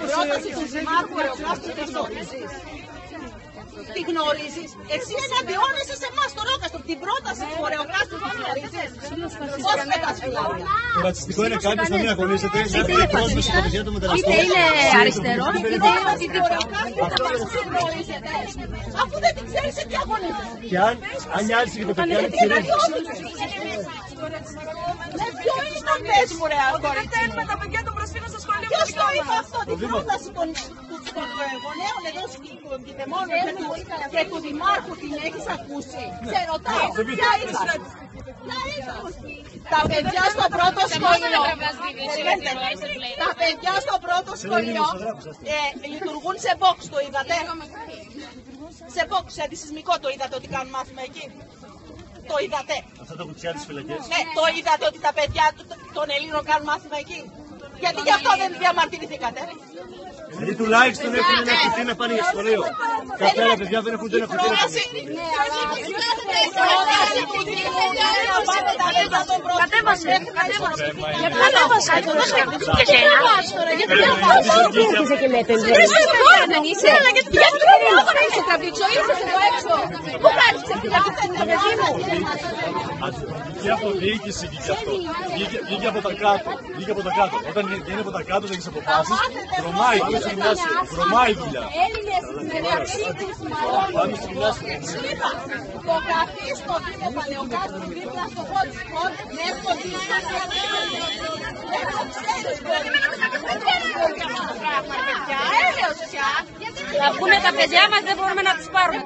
πρόταση του Δημάρχου Ρεοκάστρου τη γνωρίζεις? Τη γνωρίζεις? Εσύ εναντιώνεσαι σε εμάς στο Ρόκαστρο. Την πρόταση του Ρεοκάστρου τη γνωρίζεις? Πώς με τα σφυλάρια? Το ρατσιστικό είναι κάποιος να μην αγωνίζεται για την εκπρόσωπη στην κατηγορία των μεταναστών. Είτε είναι αριστερό, είτε είναι οτιδήποτε. Αφού δεν την ξέρεις, τι αγωνίζεσαι? Και αν νοιάζεσαι για το παιδιά με τις σειρές. Ποιο ήταν, πες μου ρε κορίτσι μου? τα παιδιά των προσφύγων στο σχολείο. Ποιος το είπε αυτό? Την πρόταση των γονέων εδώ συγκεκριμένων και του Δημάρχου την έχεις ακούσει? Σε ρωτάω, ποια ήταν? Τα παιδιά στο πρώτο σχολείο, τα παιδιά στο πρώτο σχολείο λειτουργούν σε box, το είδατε? Σε box, σε αντισυσμικό το είδατε ότι κάνουν μάθημα εκεί? Το είδατε? Αυτά τα κουτιά της φυλακής. Ναι, το είδατε ότι τα παιδιά των Ελλήνων κάνουν μάθημα εκεί? Γιατί γι' αυτό δεν διαμαρτυρηθήκατε? Δηλαδή τουλάχιστον έχουν ένα κουτί να πάνε για σχολείο. Κάθε άλλα παιδιά δεν έχουν ένα κουτί να πάνε. Κατέβασε. Κατέβασε. Και σένα. Γιατί δεν ήρθε και με επενδύσεις. Δεν είσαι. Γιατί δεν είσαι τραβήξω. Ήρθες εδώ έξω. Πού κάνεις ξεφυλάκι το παιδί μου? Βγήκε από διοίκηση, βγήκε αυτό. Βγήκε από τα κάτω. Βγήκε από τα κάτω. Όταν βγαίνει από τα κάτω δεν έχεις αποφάσεις. Βρωμάει, πάμε στη γυμνάσια. Βρωμάει δουλειά. Πάμε στη γυμνάσια. Το γραφεί στο Δήμο Παλαιοκάστρου δίπλα στο hotspot με το Θα πούνε τα παιδιά μας, δεν μπορούμε να τις πάρουμε.